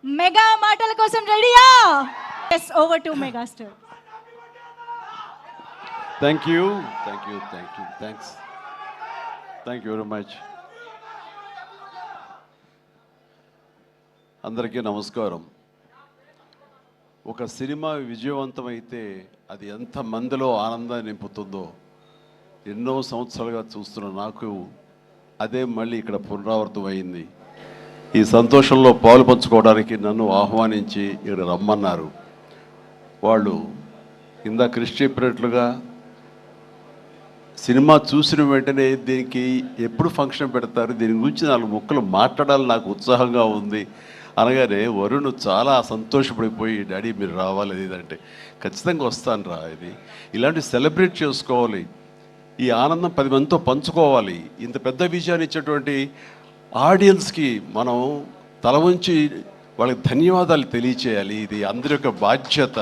Mega మాటల కోసం రెడీయా? yes, over to megastar. Thank you thanks thank you very much. అందరికీ నమస్కారం. ఒక సినిమా విజయవంతమైతే అది ఎంత మందిలో ఆనందాన్ని నింపుతుందో ఎన్నో సంవత్సరాలుగా చూస్తున్న నాకు అదే మళ్ళీ ఇక్కడ పునరావృతం అయింది. ఈ సంతోషంలో పాలు పంచుకోవడానికి నన్ను ఆహ్వానించి ఇక్కడ రమ్మన్నారు. వాళ్ళు ఇందా కృషి చెప్పినట్లుగా సినిమా చూసిన వెంటనే దీనికి ఎప్పుడు ఫంక్షన్ పెడతారు, దీని గురించి 4 ముక్కలు మాట్లాడాలని నాకు ఉత్సాహంగా ఉంది అనగానే వరుణ్ చాలా సంతోషపడిపోయి, డాడీ మీరు రావాలి లేదంటే ఖచ్చితంగా వస్తాను రా, ఇది ఇలాంటి సెలబ్రేట్ చేసుకోవాలి, ఈ ఆనందం 10 మందితో పంచుకోవాలి. ఇంత పెద్ద విజయాన్ని ఇచ్చేటువంటి ఆడియన్స్కి మనం తల ఉంచి వాళ్ళకి ధన్యవాదాలు తెలియచేయాలి. ఇది అందరి యొక్క బాధ్యత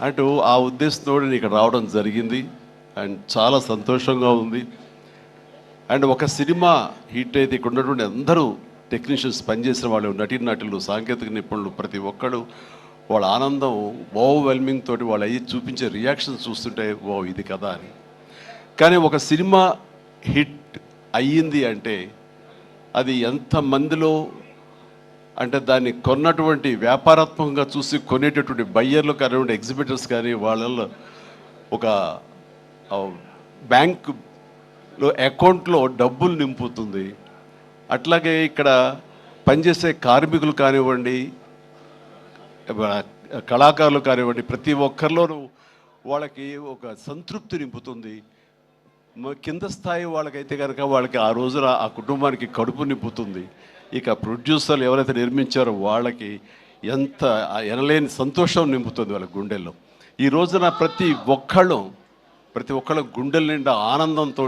అంటూ ఆ ఉద్దేశంతో నేను ఇక్కడ రావడం జరిగింది. అండ్ చాలా సంతోషంగా ఉంది. అండ్ ఒక సినిమా హిట్ అయితే ఇక్కడ ఉన్నటువంటి అందరూ టెక్నీషియన్స్, పనిచేసిన వాళ్ళు, నటీనటులు, సాంకేతిక నిపుణులు, ప్రతి ఒక్కరు వాళ్ళ ఆనందం ఓవర్వెల్మింగ్ తోటి వాళ్ళు అయ్యి చూపించే రియాక్షన్స్ చూస్తుంటే ఓ ఇది కదా అని. కానీ ఒక సినిమా హిట్ అయ్యింది అంటే అది ఎంతమందిలో అంటే దాన్ని కొన్నటువంటి వ్యాపారాత్మకంగా చూసి కొనేటటువంటి బయ్యర్లు కానివ్వండి, ఎగ్జిబిటర్స్ కానీ వాళ్ళల్లో ఒక బ్యాంకులో అకౌంట్లో డబ్బులు నింపుతుంది. అట్లాగే ఇక్కడ పనిచేసే కార్మికులు కానివ్వండి, కళాకారులు కానివ్వండి, ప్రతి ఒక్కరిలోనూ వాళ్ళకి ఒక సంతృప్తి నింపుతుంది. కింద స్థాయి వాళ్ళకైతే కనుక వాళ్ళకి ఆ రోజున ఆ కుటుంబానికి కడుపు నింపుతుంది. ఇక ప్రొడ్యూసర్లు ఎవరైతే నిర్మించారో వాళ్ళకి ఎంత ఎనలేని సంతోషం నింపుతుంది వాళ్ళ గుండెల్లో. ఈ రోజున ప్రతి ఒక్కళ్ళ గుండెల నిండా ఆనందంతో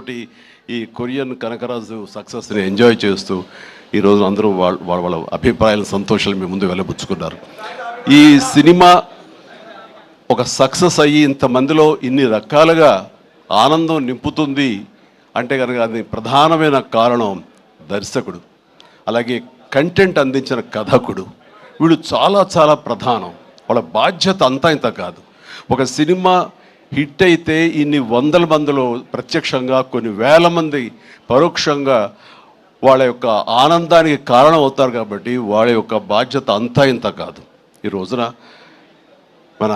ఈ కొరియన్ కనకరాజు సక్సెస్ని ఎంజాయ్ చేస్తూ ఈరోజు అందరూ వాళ్ళ అభిప్రాయాల సంతోషాలు మీ ముందు వెళ్ళబుచ్చుకున్నారు. ఈ సినిమా ఒక సక్సెస్ అయ్యి ఇంతమందిలో ఇన్ని రకాలుగా ఆనందం నింపుతుంది అంటే కనుక అది ప్రధానమైన కారణం దర్శకుడు, అలాగే కంటెంట్ అందించిన కథకుడు. వీళ్ళు చాలా చాలా ప్రధానం. వాళ్ళ బాధ్యత అంతా ఇంత కాదు. ఒక సినిమా హిట్ అయితే ఇన్ని వందల మందిలో ప్రత్యక్షంగా, కొన్ని వేల మంది పరోక్షంగా వాళ్ళ యొక్క ఆనందానికి కారణం అవుతారు. కాబట్టి వాళ్ళ యొక్క బాధ్యత అంతా ఇంత కాదు. ఈ రోజున మన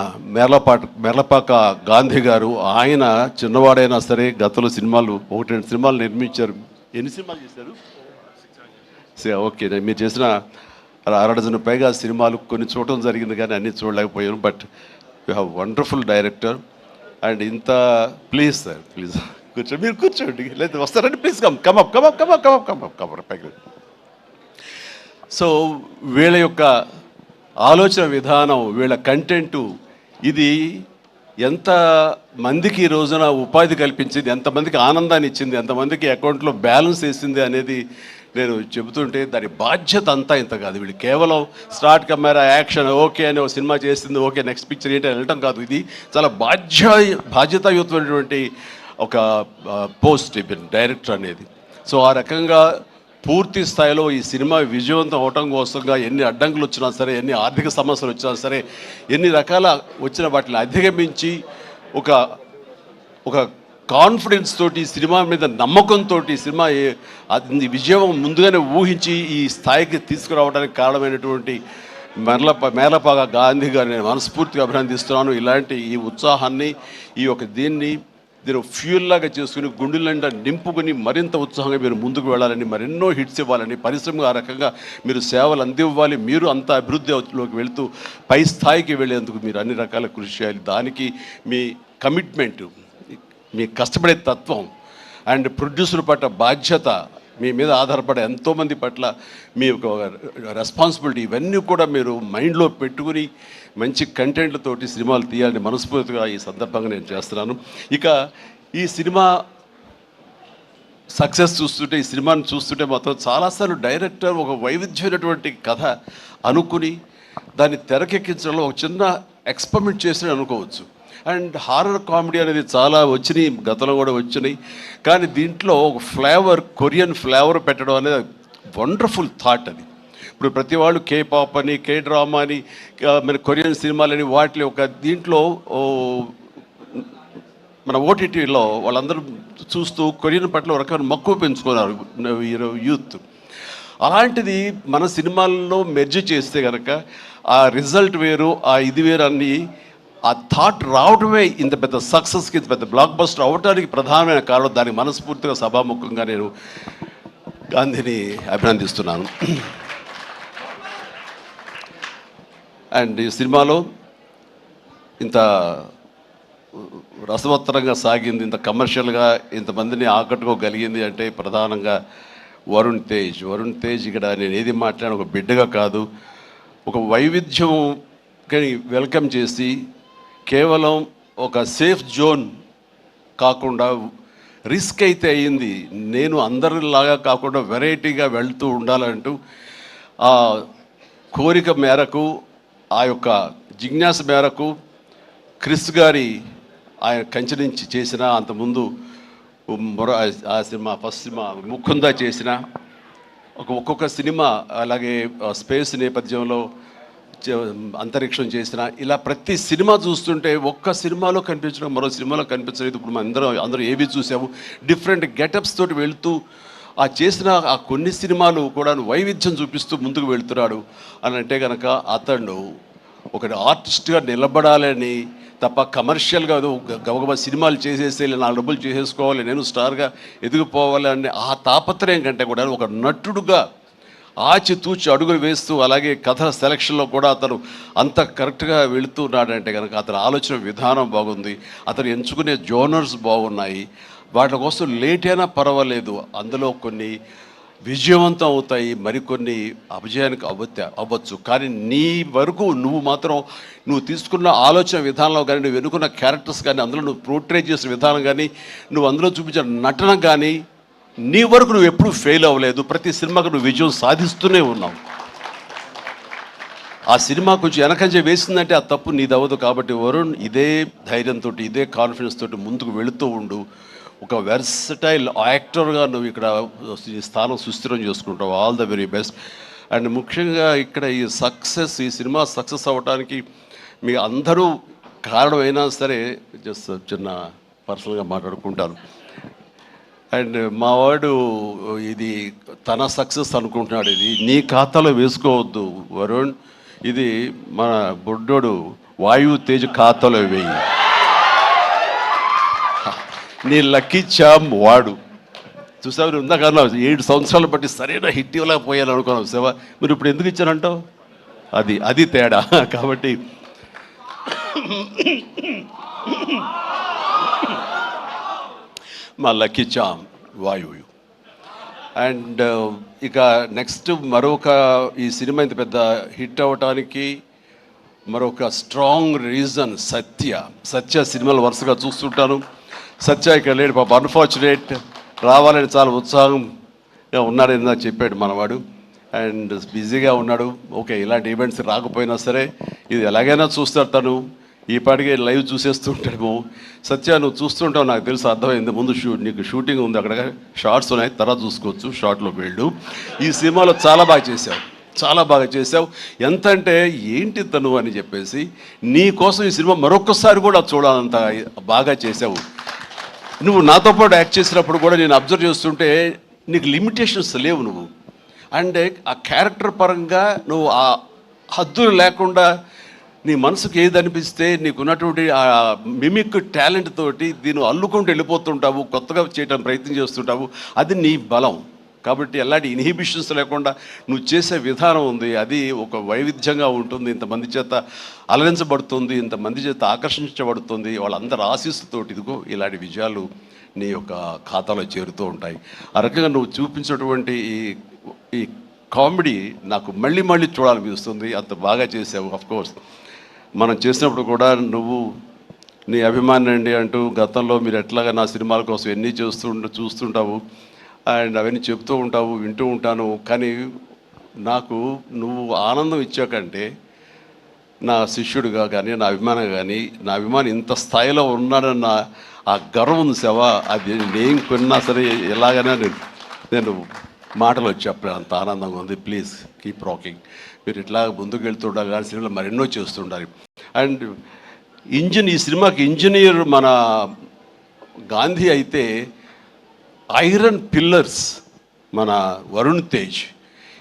మేర్లపాక గాంధీ గారు, ఆయన చిన్నవాడైనా సరే గతంలో సినిమాలు 1-2 సినిమాలు నిర్మించారు. ఎన్ని సినిమాలు చేశారు? ఓకే, మీరు చేసిన 6 డజన్ పైగా సినిమాలు కొన్ని చూడటం జరిగింది కానీ అన్నీ చూడలేకపోయాను. But you have wonderful director. And ఇంత ప్లీజ్ సార్, ప్లీజ్ కూర్చోండి, మీరు కూర్చోండి, లేదు వస్తారండి, ప్లీజ్ కమ్ పైకి. సో వీళ్ళ యొక్క ఆలోచన విధానం, వీళ్ళ కంటెంటు, ఇది ఎంత మందికి ఈ రోజున ఉపాధి కల్పించింది, ఎంతమందికి ఆనందాన్ని ఇచ్చింది, ఎంతమందికి అకౌంట్లో బ్యాలెన్స్ వేసింది అనేది నేను చెబుతుంటే దాని బాధ్యత అంతా ఇంత కాదు. వీళ్ళు కేవలం స్టార్ట్ కెమెరా యాక్షన్ ఓకే అని ఒక సినిమా చేసింది, ఓకే నెక్స్ట్ పిక్చర్ ఏంటి అని వెళ్ళటం కాదు. ఇది చాలా బాధ్యతాయుతమైనటువంటి ఒక పోస్ట్ డైరెక్టర్ అనేది. సో ఆ రకంగా పూర్తి స్థాయిలో ఈ సినిమా విజయవంతం అవటం కోసంగా ఎన్ని అడ్డంకులు వచ్చినా సరే, ఎన్ని ఆర్థిక సమస్యలు వచ్చినా సరే, ఎన్ని రకాల వచ్చిన వాటిని అధిగమించి ఒక కాన్ఫిడెన్స్ తోటి, సినిమా మీద నమ్మకంతో సినిమా విజయం ముందుగానే ఊహించి ఈ స్థాయికి తీసుకురావడానికి కారణమైనటువంటి మేర్లపాక గాంధీ గారిని నేను మనస్ఫూర్తిగా అభినందిస్తున్నాను. ఇలాంటి ఈ ఉత్సాహాన్ని, దీన్ని ఫ్యూల్ లాగా చేసుకుని గుండెల నిండా నింపుకుని మరింత ఉత్సాహంగా మీరు ముందుకు వెళ్ళాలని, మరెన్నో హిట్స్ ఇవ్వాలని, పరిశ్రమకు ఆ రకంగా మీరు సేవలు అందివ్వాలి. మీరు అంత అభివృద్ధిలోకి వెళుతూ పై స్థాయికి వెళ్ళేందుకు మీరు అన్ని రకాల కృషి చేయాలి. దానికి మీ కమిట్మెంటు, మీ కష్టపడే తత్వం అండ్ ప్రొడ్యూసర్ పట్ల బాధ్యత, మీ మీద ఆధారపడే ఎంతోమంది పట్ల మీ యొక్క రెస్పాన్సిబిలిటీ, ఇవన్నీ కూడా మీరు మైండ్లో పెట్టుకుని మంచి కంటెంట్లతోటి సినిమాలు తీయాలని మనస్ఫూర్తిగా ఈ సందర్భంగా నేను చేస్తున్నాను. ఇక ఈ సినిమా సక్సెస్ చూస్తుంటే, ఈ సినిమాని చూస్తుంటే మాత్రం చాలాసార్లు డైరెక్టర్ ఒక వైవిధ్యమైనటువంటి కథ అనుకుని దాన్ని తెరకెక్కించడంలో ఒక చిన్న ఎక్స్పెరిమెంట్ చేసి అనుకోవచ్చు. అండ్ హారర్ కామెడీ అనేది చాలా వచ్చినాయి, గతంలో కూడా వచ్చినాయి. కానీ దీంట్లో ఒక ఫ్లేవర్, కొరియన్ ఫ్లేవర్ పెట్టడం అనేది వండర్ఫుల్ థాట్. అది ఇప్పుడు ప్రతి వాళ్ళు కే పాప్ అని, కే డ్రామా అని, మన కొరియన్ సినిమాలని వాటి ఒక దీంట్లో మన ఓటీటీలో వాళ్ళందరూ చూస్తూ కొరియన్ పట్ల ఒక రకమైన మక్కువ పెంచుకున్నారు యూత్. అలాంటిది మన సినిమాల్లో మెర్జ్ చేస్తే కనుక ఆ రిజల్ట్ వేరు, ఆ ఇది వేరు అన్ని ఆ థాట్ రావడమే ఇంత పెద్ద సక్సెస్కి, ఇంత పెద్ద బ్లాక్ బస్టర్ అవడానికి ప్రధానమైన కారణం. దానికి మనస్ఫూర్తిగా సభాముఖంగా నేను గాంధీని అభినందిస్తున్నాను. అండ్ ఈ సినిమాలో ఇంత రసవత్తరంగా సాగింది, ఇంత కమర్షియల్గా ఇంతమందిని ఆకట్టుకోగలిగింది అంటే ప్రధానంగా వరుణ్ తేజ్ ఇక్కడ నేను ఏది మాట్లాడిన ఒక బిడ్డగా కాదు, ఒక వైవిధ్యం వెల్కమ్ చేసి కేవలం ఒక సేఫ్ జోన్ కాకుండా రిస్క్ అయితే అయ్యింది, నేను అందరిలాగా కాకుండా వెరైటీగా వెళ్తూ ఉండాలంటూ ఆ కోరిక మేరకు, ఆ యొక్క జిజ్ఞాస మేరకు క్రిస్ గారి ఆయన కంచె నుంచి చేసిన, అంతకుముందు ఆ సినిమా ఫస్ట్ సినిమా ముకుందా చేసిన ఒక్కొక్క సినిమా, అలాగే స్పేస్ నేపథ్యంలో అంతరిక్షం చేసిన, ఇలా ప్రతి సినిమా చూస్తుంటే ఒక్క సినిమాలో కనిపించడం మరో సినిమాలో కనిపించలేదు. ఇప్పుడు మనం అందరూ ఏవి చూసాము, డిఫరెంట్ గెటప్స్ తోటి వెళుతూ ఆ చేసిన ఆ కొన్ని సినిమాలు కూడా వైవిధ్యం చూపిస్తూ ముందుకు వెళ్తున్నాడు అని అంటే కనుక అతడు ఒక ఆర్టిస్ట్గా నిలబడాలని తప్ప కమర్షియల్గా గబగబా సినిమాలు చేసేసి 4 డబ్బులు చేసేసుకోవాలి, నేను స్టార్గా ఎదిగిపోవాలి అనే ఆ తాపత్రయం కంటే కూడా ఒక నటుడుగా ఆచితూచి అడుగులు వేస్తూ, అలాగే కథ సెలక్షన్లో కూడా అతను అంత కరెక్ట్గా వెళుతున్నాడంటే కనుక అతని ఆలోచన విధానం బాగుంది, అతను ఎంచుకునే జోనర్స్ బాగున్నాయి. వాటి కోసం లేట్ అయినా పర్వాలేదు, అందులో కొన్ని విజయవంతం అవుతాయి, మరికొన్ని అపజయానికి అవ్వచ్చు. కానీ నీ వరకు నువ్వు తీసుకున్న ఆలోచన విధానంలో కానీ, నువ్వు ఎన్నుకున్న క్యారెక్టర్స్ కానీ, అందులో నువ్వు పోర్ట్రే చేసిన విధానం కానీ, నువ్వు అందులో చూపించిన నటన కానీ, నీ వరకు నువ్వు ఎప్పుడూ ఫెయిల్ అవ్వలేదు. ప్రతి సినిమాకు నువ్వు విజయం సాధిస్తూనే ఉన్నావు. ఆ సినిమా కొంచెం వెనకంజ వేసిందంటే ఆ తప్పు నీదవ్వదు. కాబట్టి వరుణ్ ఇదే ధైర్యంతో, ఇదే కాన్ఫిడెన్స్ తోటి ముందుకు వెళుతూ ఉండు. ఒక వెర్సటైల్ యాక్టర్గా నువ్వు ఇక్కడ ఈ స్థానం సుస్థిరం చేసుకుంటావు. All the very best. And ముఖ్యంగా ఇక్కడ ఈ సినిమా సక్సెస్ అవ్వడానికి మీ అందరూ కారణమైనా సరే, జస్ట్ చిన్న పర్సనల్గా మాట్లాడుకుంటాను. అండ్ మావాడు ఇది తన సక్సెస్ అనుకుంటున్నాడు, ఇది నీ ఖాతాలో వేసుకోవద్దు వరుణ్, ఇది మన బొడ్డోడు వాయు తేజ్ ఖాతాలో వేయి. నీ లక్కీ చామ్ వాడు. చూసావు, ఇందాక 7 సంవత్సరాలు బట్టి సరైన హిట్ ఇవ్వలేకపోయాను అనుకున్నావు సేవ, మీరు ఇప్పుడు ఎందుకు ఇచ్చారంటావు? అది తేడా. కాబట్టి మా లక్కీ చామ్ వాయువు. అండ్ ఇక నెక్స్ట్ ఈ సినిమా ఇంత పెద్ద హిట్ అవ్వటానికి మరొక స్ట్రాంగ్ రీజన్ సత్య సినిమాలు వరుసగా చూస్తుంటాను. సత్య ఇక్కడ లేడు పాప, అన్ఫార్చునేట్. రావాలని చాలా ఉత్సాహంగా ఉన్నాడని నాకు చెప్పాడు మనవాడు. అండ్ బిజీగా ఉన్నాడు. ఓకే, ఇలాంటి ఈవెంట్స్ రాకపోయినా సరే ఇది ఎలాగైనా చూస్తాడు తను. ఈ పాటికే లైవ్ చూసేస్తూ ఉంటాడేమో. సత్య నువ్వు చూస్తుంటావు, నాకు తెలుసు, అర్థమైంది. ముందు నీకు షూటింగ్ ఉంది, అక్కడ షార్ట్స్ ఉన్నాయి, తర్వాత చూసుకోవచ్చు, షార్ట్లోకి వెళ్ళు. ఈ సినిమాలో చాలా బాగా చేసావు. ఎంత అంటే ఏంటి తను అని చెప్పేసి నీ కోసం ఈ సినిమా మరొకసారి కూడా చూడాలంత బాగా చేసావు. నువ్వు నాతో పాటు యాక్ట్ చేసినప్పుడు కూడా నేను అబ్జర్వ్ చేస్తుంటే నీకు లిమిటేషన్స్ లేవు నువ్వు. అంటే ఆ క్యారెక్టర్ పరంగా నువ్వు ఆ హద్దులు లేకుండా నీ మనసుకు ఏది అనిపిస్తే నీకున్నటువంటి ఆ మిమిక్ టాలెంట్ తోటి దీన్ని అల్లుకుంటూ వెళ్ళిపోతుంటావు, కొత్తగా చేయడానికి ప్రయత్నం చేస్తుంటావు. అది నీ బలం. కాబట్టి ఎలాంటి ఇన్హిబిషన్స్ లేకుండా నువ్వు చేసే విధానం ఉంది, అది ఒక వైవిధ్యంగా ఉంటుంది. ఇంతమంది చేత అలరించబడుతుంది, ఇంతమంది చేత ఆకర్షించబడుతుంది. వాళ్ళందరూ ఆశీస్సుతోటి ఇదిగో ఇలాంటి విజయాలు నీ యొక్క ఖాతాలో చేరుతూ ఉంటాయి. ఆ రకంగా నువ్వు చూపించినటువంటి ఈ కామెడీ నాకు మళ్ళీ చూడాలనిపిస్తుంది. అంత బాగా చేసావు. అఫ్కోర్స్ మనం చేసినప్పుడు కూడా నువ్వు నీ అభిమాని అండి అంటూ గతంలో మీరు ఎట్లాగా నా సినిమాల కోసం ఎన్ని చూస్తుంటావు అండ్ అవన్నీ చెప్తూ ఉంటావు, వింటూ ఉంటాను. కానీ నాకు నువ్వు ఆనందం ఇచ్చాకంటే నా శిష్యుడిగా కానీ, నా అభిమాని ఇంత స్థాయిలో ఉన్నాడన్న ఆ గర్వం ఉంది సేవ. అది నేను కొన్నా సరే ఎలాగైనా నేను మాటలు వచ్చి చెప్పలేదు, అంత ఆనందంగా ఉంది. Please keep rocking. మీరు ఇట్లా ముందుకు వెళ్తుండాలి, కానీ సినిమాలు మరెన్నో చేస్తుండాలి. అండ్ ఈ సినిమాకి ఇంజనీర్ మన గాంధీ అయితే ఐరన్ పిల్లర్స్ మన వరుణ్ తేజ్.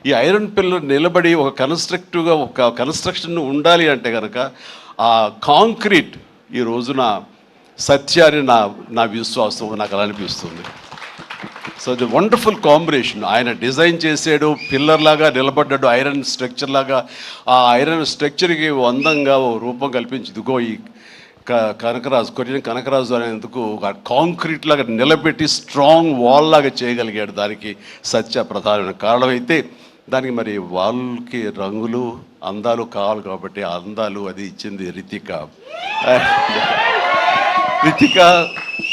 ఈ ఐరన్ పిల్లర్ నిలబడి ఒక కన్స్ట్రక్టివ్గా ఒక కన్స్ట్రక్షన్ ఉండాలి అంటే కనుక ఆ కాంక్రీట్ ఈ రోజున సత్యాన్ని నా విశ్వాసం, నాకు అలా అనిపిస్తుంది. So the wonderful combination. ఆయన డిజైన్ చేసాడు, పిల్లర్ లాగా నిలబడ్డాడు, ఐరన్ స్ట్రక్చర్ లాగా. ఆ ఐరన్ స్ట్రక్చర్కి అందంగా ఓ రూపం కల్పించి ఇదిగో ఈ కనకరాజు, కొరియన్ కనకరాజు అనేందుకు ఒక కాంక్రీట్ లాగా నిలబెట్టి స్ట్రాంగ్ వాల్ లాగా చేయగలిగాడు. దానికి సత్య ప్రధానమైన కారణం అయితే, దానికి మరి వాళ్ళకి రంగులు అందాలు కావాలి కాబట్టి ఆ అందాలు అది ఇచ్చింది Ritika. Ritika,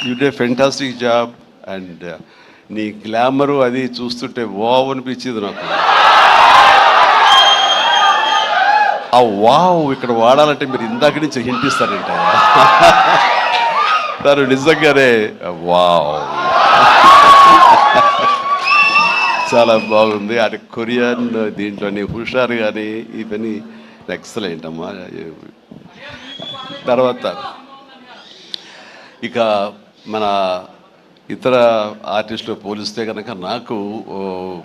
you day fantastic job. And నీ గ్లామరు అది చూస్తుంటే వావ్ అనిపించింది నాకు. ఆ వావ్ ఇక్కడ వాడాలంటే మీరు ఇందాక నుంచి హింట్ ఇస్తారంట. తను నిజంగానే వావ్, చాలా బాగుంది. అది కొరియన్ దీంట్లోని హుషారు కానీ ఇవన్నీ ఎక్సలెంట్ అమ్మా. తర్వాత ఇక మన ఇతర ఆర్టిస్టులు పోలిస్తే కనుక నాకు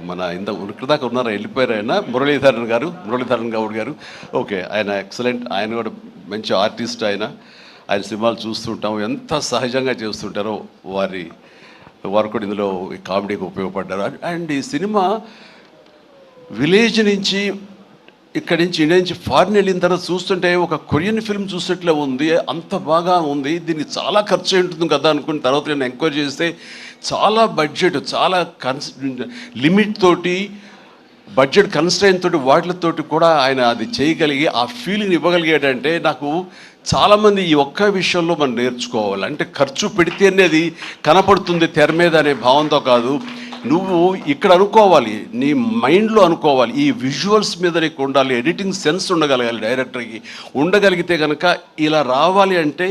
మన ఇక్కడిదాకా ఉన్నారా, వెళ్ళిపోయారు ఆయన, మురళీధరన్ గౌడ్ గారు. ఓకే, ఆయన ఎక్సలెంట్. ఆయన కూడా మంచి ఆర్టిస్ట్. ఆయన సినిమాలు చూస్తుంటాం, ఎంత సహజంగా చేస్తుంటారో వారు కూడా ఇందులో కామెడీకి ఉపయోగపడ్డారు. అండ్ ఈ సినిమా విలేజ్ నుంచి ఇక్కడి నుంచి ఇండియా నుంచి ఫారిన్ వెళ్ళిన తర్వాత చూస్తుంటే ఒక కొరియన్ ఫిల్మ్ చూసేట్లే ఉంది, అంత బాగా ఉంది. దీనికి చాలా ఖర్చు ఉంటుంది కదా అనుకున్న తర్వాత నేను ఎంక్వైరీ చేస్తే చాలా బడ్జెట్, చాలా లిమిట్ తోటి, బడ్జెట్ కన్స్ట్రైన్ తోటి, వాటితోటి కూడా ఆయన అది చేయగలిగి ఆ ఫీలింగ్ ఇవ్వగలిగాడంటే నాకు చాలామంది ఈ ఒక్క విషయంలో మనం నేర్చుకోవాలి. అంటే ఖర్చు పెడితేనే అది కనపడుతుంది తెర మీద అనే భావంతో కాదు, నువ్వు ఇక్కడ అనుకోవాలి, నీ మైండ్లో అనుకోవాలి, ఈ విజువల్స్ మీద నీకు ఉండాలి, ఎడిటింగ్ సెన్స్ ఉండగలగాలి, డైరెక్టర్కి ఉండగలిగితే కనుక ఇలా రావాలి అంటే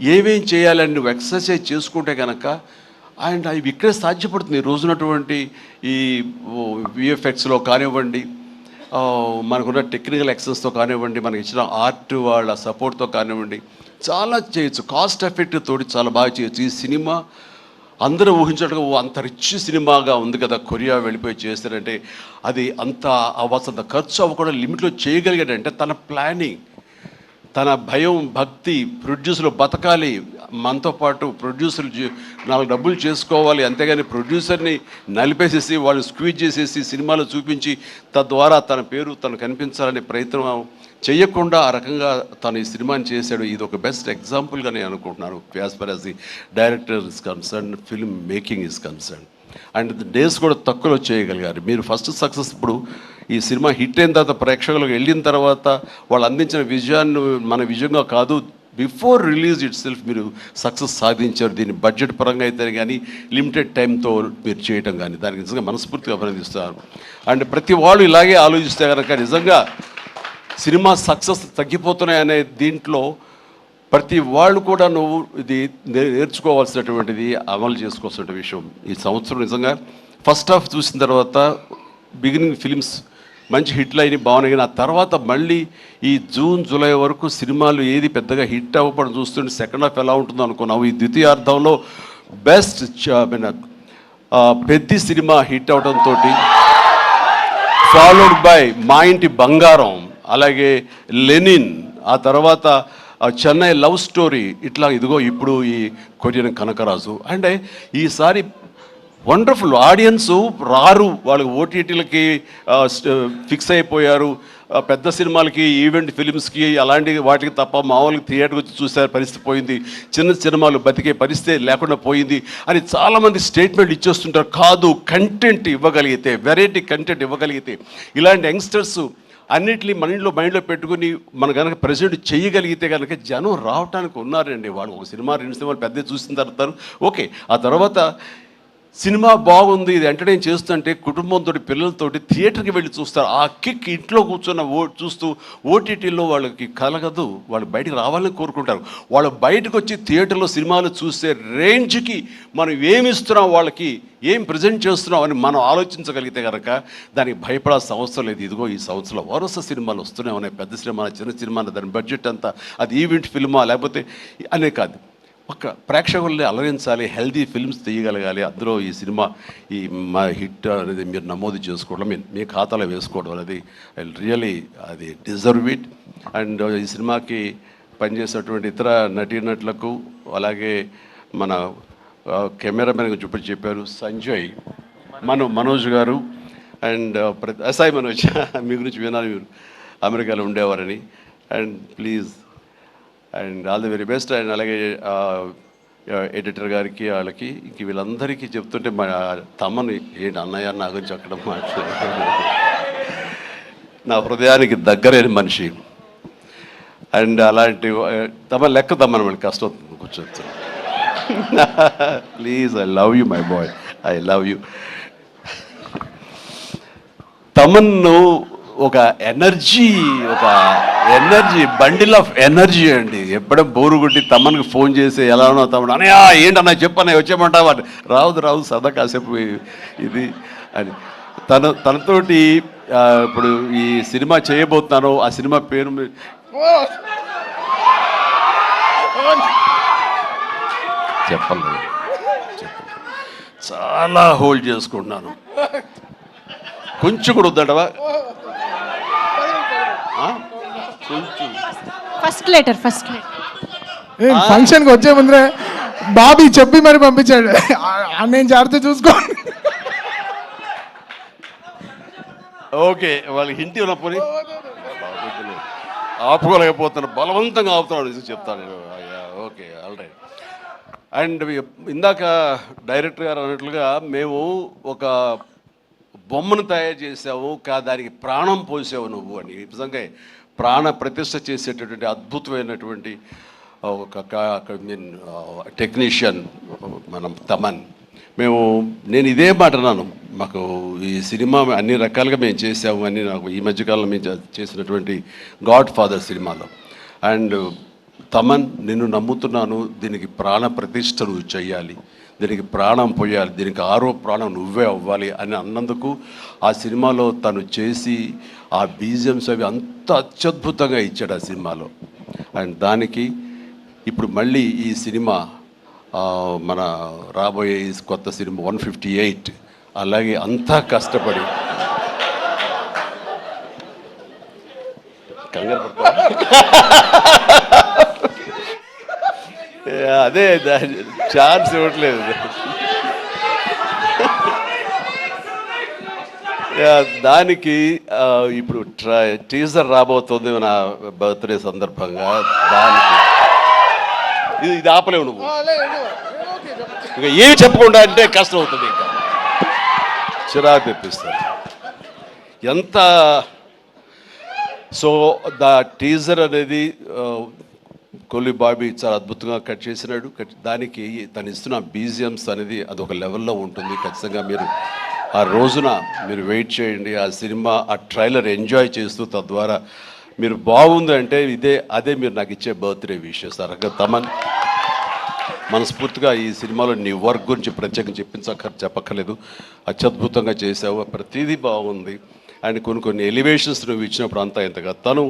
ఏమేం చేయాలని నువ్వు ఎక్సర్సైజ్ చేసుకుంటే కనుక అండ్ అవి ఇక్కడే సాధ్యపడుతుంది. ఈ రోజునటువంటి ఈ విఎఫ్ఎక్స్లో కానివ్వండి, మనకున్న టెక్నికల్ ఎక్సెస్తో కానివ్వండి, మనకి ఇచ్చిన ఆర్ట్ వాళ్ళ సపోర్ట్తో కానివ్వండి, చాలా చేయొచ్చు. కాస్ట్ ఎఫెక్ట్ తోటి చాలా బాగా చేయొచ్చు. ఈ సినిమా అందరూ ఊహించడం అంత రిచ్ సినిమాగా ఉంది కదా, కొరియా వెళ్ళిపోయి చేస్తారంటే అది అంత అవ్వాల్సినంత ఖర్చు అవ్వకుండా లిమిట్లో చేయగలిగాడంటే తన ప్లానింగ్, తన భయం, భక్తి, ప్రొడ్యూసర్లు బతకాలి, మనతో పాటు ప్రొడ్యూసర్లు 4 డబ్బులు చేసుకోవాలి, అంతేగాని ప్రొడ్యూసర్ని నలిపేసేసి వాళ్ళు స్క్వీజ్ చేసేసి సినిమాలో చూపించి తద్వారా తన పేరు తను కనిపించాలనే ప్రయత్నం చేయకుండా ఆ రకంగా తను ఈ సినిమాని చేశాడు. ఇది ఒక బెస్ట్ ఎగ్జాంపుల్గా నేను అనుకుంటున్నాను, as for as the director is concern, film making is concern. And days కూడా తక్కువలో చేయగలిగారు. మీరు ఫస్ట్ సక్సెస్, ఇప్పుడు ఈ సినిమా హిట్ అయిన తర్వాత ప్రేక్షకులకు వెళ్ళిన తర్వాత వాళ్ళు అందించిన విజయాన్ని మన విజయంగా కాదు, బిఫోర్ రిలీజ్ ఇట్ సెల్ఫ్ మీరు సక్సెస్ సాధించారు. దీన్ని బడ్జెట్ పరంగా అయితే కానీ లిమిటెడ్ టైంతో మీరు చేయటం కానీ దానికి నిజంగా మనస్ఫూర్తిగా అభినందిస్తారు. అండ్ ప్రతి వాళ్ళు ఇలాగే ఆలోచిస్తే కనుక నిజంగా సినిమా సక్సెస్ తగ్గిపోతున్నాయనే దీంట్లో ప్రతి వాళ్ళు కూడా నువ్వు ఇది నేర్చుకోవాల్సినటువంటిది, అమలు చేసుకోవాల్సిన విషయం. ఈ సంవత్సరం నిజంగా ఫస్ట్ హాఫ్ చూసిన తర్వాత బిగినింగ్ ఫిలిమ్స్ మంచి హిట్లు అయినాయి, బాగున్నాయి. ఆ తర్వాత మళ్ళీ ఈ జూన్ జూలై వరకు సినిమాలు ఏది పెద్దగా హిట్ అవ్వడం చూస్తుంటే సెకండ్ హాఫ్ ఎలా ఉంటుందో అనుకున్నావు. ఈ ద్వితీయార్థంలో బెస్ట్ పెద్ద సినిమా హిట్ అవడంతో ఫాలోడ్ బై మా ఇంటి బంగారం, అలాగే లెనిన్, ఆ తర్వాత చెన్నై లవ్ స్టోరీ, ఇట్లా ఇదిగో ఇప్పుడు ఈ కొరియన్ కనకరాజు. అంటే ఈసారి వండర్ఫుల్ ఆడియన్స్ రారు, వాళ్ళకి ఓటీటీలకి ఫిక్స్ అయిపోయారు. పెద్ద సినిమాలకి, ఈవెంట్ ఫిలిమ్స్కి, అలాంటి వాటికి తప్ప మామూలుగా థియేటర్కి వచ్చి చూసే పరిస్థితి పోయింది, చిన్న సినిమాలు బతికే పరిస్థితి లేకుండా పోయింది అని చాలామంది స్టేట్మెంట్ ఇచ్చేస్తుంటారు. కాదు, కంటెంట్ ఇవ్వగలిగితే, వెరైటీ కంటెంట్ ఇవ్వగలిగితే, ఇలాంటి యంగ్స్టర్స్ అన్నిటినీ మైండ్లో పెట్టుకుని మనం కనుక ప్రెజెంట్ చేయగలిగితే కనుక జనం రావడానికి ఉన్నారండి. వాళ్ళు ఒక సినిమా 2 సినిమాలు పెద్ద చూసిన తర్వాత ఓకే, ఆ తర్వాత సినిమా బాగుంది, ఇది ఎంటర్టైన్ చేస్తుంటే కుటుంబంతో పిల్లలతోటి థియేటర్కి వెళ్ళి చూస్తారు. ఆ కిక్ ఇంట్లో కూర్చున్న చూస్తూ ఓటీటీలో వాళ్ళకి కలగదు, వాళ్ళు బయటికి రావాలని కోరుకుంటారు. వాళ్ళు బయటకు వచ్చి థియేటర్లో సినిమాలు చూసే రేంజ్కి మనం ఏమి ఇస్తున్నాం, వాళ్ళకి ఏం ప్రజెంట్ చేస్తున్నాం అని మనం ఆలోచించగలిగితే కనుక దానికి భయపడాల్సిన అవసరం లేదు. ఇదిగో ఈ సంవత్సరంలో వరుస సినిమాలు వస్తూనే ఉన్నాయి, పెద్ద సినిమా, చిన్న సినిమా, దాని బడ్జెట్ అంతా అది ఈవెంట్ ఫిల్మా లేకపోతే అనే కాదు, ఒక ప్రేక్షకుల్ని అలరించాలి, హెల్దీ ఫిల్మ్స్ తీయగలగాలి. అందులో ఈ సినిమా ఈ మా హిట్ అనేది మీరు నమోదు చేసుకోవడం, మీ ఖాతాలో వేసుకోవడం అనేది రియలీ అది డిజర్వ్ ఇట్. అండ్ ఈ సినిమాకి పనిచేసేటువంటి ఇతర నటీనటులకు, అలాగే మన కెమెరామెన్గా చెప్పారు సంజయ్, మనోజ్ గారు అండ్ ఎస్ఐ మనోజ్, మీ గురించి వినాలి, మీరు అమెరికాలో ఉండేవారని. And please and all the very best. And అలాగే ఎడిటర్ గారికి, వాళ్ళకి ఇంక వీళ్ళందరికీ చెప్తుంటే మా తమ్మని ఏంటి అన్నయ్య నా గురించి అక్కడ మాట్లాడారు, నా హృదయానికి దగ్గరైన మనిషి. అండ్ అలాంటి తమ లెక్క తమ్మని మళ్ళీ కష్టం కూర్చొచ్చు. Please, I love you my boy, I love you. తమన్ను ఒక ఎనర్జీ బండిల్ ఆఫ్ ఎనర్జీ అండి. ఎప్పుడో బోరు కొట్టి తమ్మనికి ఫోన్ చేసి ఎలా ఉన్నా తమ్ముడు, అనయా ఏంటన్నా చెప్పన్నా వచ్చేయమంటావా, రావు సదా కాసేపు ఇది అని తనతోటి ఇప్పుడు ఈ సినిమా చేయబోతున్నాను. ఆ సినిమా పేరు చెప్పలేదు, చాలా హోల్డ్ చేసుకుంటున్నాను. కొంచెం కూడా వద్దడవా, కొంచెం ఫస్ట్ లెటర్ ఫంక్షన్కి వచ్చే ముందరే బాబీ చెప్పి మరి పంపించాడు, నేను జాగ్రత్త చూసుకోండి. ఓకే, వాళ్ళకి హింట్ ఉన్నప్పుడు ఆపుకోలేకపోతున్నాను, బలవంతంగా ఆపుతున్నాడు చెప్తాను నేను. Okay, all right. అండ్ ఇందాక డైరెక్టర్ గారు అన్నట్లుగా మేము ఒక బొమ్మను తయారు చేసావు, దానికి ప్రాణం పోసావు నువ్వు అని. నిజంగా ప్రాణ ప్రతిష్ఠ చేసేటటువంటి అద్భుతమైనటువంటి ఒక టెక్నీషియన్ మనం తమన్. నేను ఇదే మాట అన్నాను, మాకు ఈ సినిమా అన్ని రకాలుగా మేము చేసాము అని. నాకు ఈ మధ్యకాలంలో మేము చేసినటువంటి గాడ్ ఫాదర్ సినిమాలో, అండ్ తమన్ నిన్ను నమ్ముతున్నాను, దీనికి ప్రాణ ప్రతిష్ఠ నువ్వు చెయ్యాలి, దీనికి ప్రాణం పోయాలి, దీనికి ఆరో ప్రాణం నువ్వే అవ్వాలి అని అన్నందుకు ఆ సినిమాలో తను చేసి ఆ బీజిఎమ్స్ అవి అంత అత్యద్భుతంగా ఇచ్చాడు ఆ సినిమాలో. అండ్ దానికి ఇప్పుడు మళ్ళీ ఈ సినిమా మన రాబోయే కొత్త సినిమా 158 అలాగే అంతా కష్టపడి కంగారు అదే ఛాన్స్ ఇవ్వట్లేదు. దానికి ఇప్పుడు టీజర్ రాబోతుంది నా బర్త్డే సందర్భంగా. దానికి ఇది ఆపలేవు నువ్వు, ఇంకా ఏమి చెప్పకుండా అంటే కష్టం అవుతుంది, ఇంకా చిరాకు తెప్పిస్తారు ఎంత. సో దా టీజర్ అనేది కొల్లి బాబీ చాలా అద్భుతంగా కట్ చేసినాడు. దానికి తను ఇస్తున్న బీజిఎమ్స్ అనేది అదొక లెవెల్లో ఉంటుంది. ఖచ్చితంగా మీరు ఆ రోజున మీరు వెయిట్ చేయండి, ఆ సినిమా ఆ ట్రైలర్ ఎంజాయ్ చేస్తూ తద్వారా మీరు బాగుంది అంటే అదే మీరు నాకు ఇచ్చే బర్త్డే విషెస్. తమన్ మనస్ఫూర్తిగా ఈ సినిమాలో నీ వర్క్ గురించి ప్రత్యేకంగా చెప్పక్కర్లేదు, అత్యద్భుతంగా చేసావు, ప్రతిదీ బాగుంది. అండ్ కొన్ని ఎలివేషన్స్ నువ్వు ఇచ్చినప్పుడు అంతా ఇంతగా తను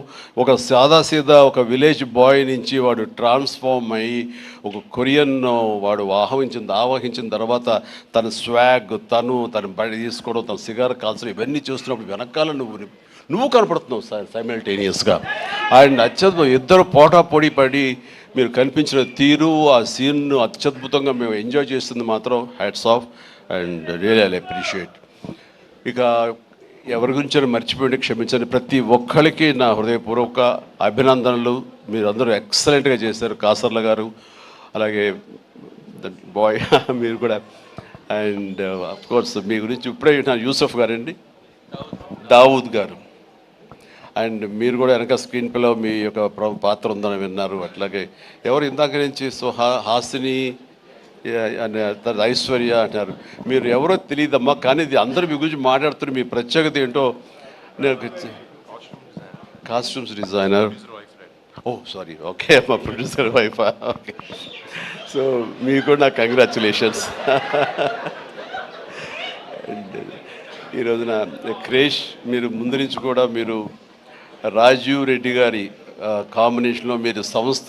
ఒక సాదాసీదా ఒక విలేజ్ బాయ్ నుంచి వాడు ట్రాన్స్ఫార్మ్ అయ్యి ఒక కొరియన్ వాడు ఆవహించిన తర్వాత తన స్వాగ్, తను బయట తీసుకోవడం, తన సిగార్ కాల్చడం, ఇవన్నీ చూస్తున్నప్పుడు వెనకాల నువ్వు కనపడుతున్నావు సైమల్టేనియస్గా. అండ్ అత్యద్భుతం, ఇద్దరు పోటాపోటీ పడి మీరు కనిపించిన తీరు, ఆ సీన్ను అత్యద్భుతంగా మేము ఎంజాయ్ చేస్తుంది మాత్రం hats off and really I appreciate. ఇక ఎవరి గురించి మర్చిపోయింది క్షమించండి. ప్రతి ఒక్కరికి నా హృదయపూర్వక అభినందనలు. మీరందరూ ఎక్సలెంట్గా చేశారు. కాసర్ల గారు, అలాగే బాయ్ మీరు కూడా. అండ్ అఫ్కోర్స్ మీ గురించి ఇప్పుడే యూసఫ్ గారండి, దావూద్ గారు. అండ్ మీరు కూడా వెనక స్క్రీన్ ప్లేలో మీ యొక్క పాత్ర ఉందని విన్నారు. అట్లాగే ఎవరు ఇందాక నుంచి హాసిని అని తర్వాత ఐశ్వర్య అంటారు. మీరు ఎవరో తెలియదమ్మా, కానీ ఇది అందరూ మీ గురించి మాట్లాడుతున్నారు. మీ ప్రత్యేకత ఏంటో నేను కాస్ట్యూమ్స్ డిజైనర్. ఓ సారీ, ఓకే, మా ప్రొడ్యూసర్ వైఫ్. ఓకే, సో మీకు కూడా నా కంగ్రాచులేషన్స్. అండ్ ఈ రోజున క్రేష్, మీరు ముందు నుంచి కూడా మీరు రాజీవ్ రెడ్డి గారి కాంబినేషన్లో మీరు సంస్థ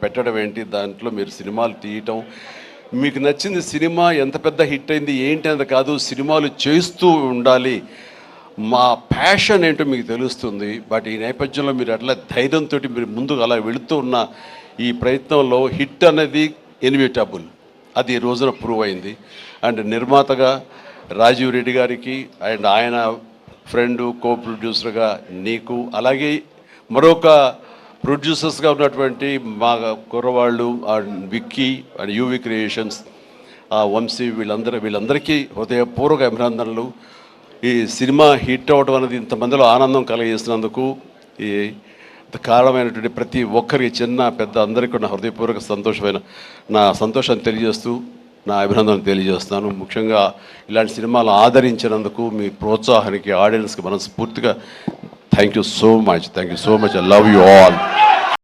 పెట్టడం ఏంటి, దాంట్లో మీరు సినిమాలు తీయటం, మీకు నచ్చింది సినిమా ఎంత పెద్ద హిట్ అయింది ఏంటి అనేది కాదు, సినిమాలు చేస్తూ ఉండాలి, మా ప్యాషన్ ఏంటో మీకు తెలుస్తుంది. బట్ ఈ నేపథ్యంలో మీరు అట్లా ధైర్యంతో మీరు ముందుకు అలా వెళుతూ ఉన్న ఈ ప్రయత్నంలో హిట్ అనేది ఇన్విటబుల్, అది ఈ రోజున ప్రూవ్ అయింది. అండ్ నిర్మాతగా రాజీవ్ రెడ్డి గారికి అండ్ ఆయన ఫ్రెండు కో ప్రొడ్యూసర్గా నీకు, అలాగే మరొక ప్రొడ్యూసర్స్గా ఉన్నటువంటి మా కుర్రవాళ్ళు విక్కీ అండ్ యూవి క్రియేషన్స్, వంశీ, వీళ్ళందరికీ హృదయపూర్వక అభినందనలు. ఈ సినిమా హిట్ అవ్వడం అనేది ఇంతమందిలో ఆనందం కలిగిస్తున్నందుకు ఈ కారణమైనటువంటి ప్రతి ఒక్కరికి, చిన్న పెద్ద అందరికీ నా హృదయపూర్వక నా సంతోషాన్ని తెలియజేస్తూ నా అభినందనలు తెలియజేస్తున్నాను. ముఖ్యంగా ఇలాంటి సినిమాలు ఆదరించినందుకు మీ ప్రోత్సాహానికి, ఆడియన్స్కి మనస్ఫూర్తిగా thank you so much. I love you all.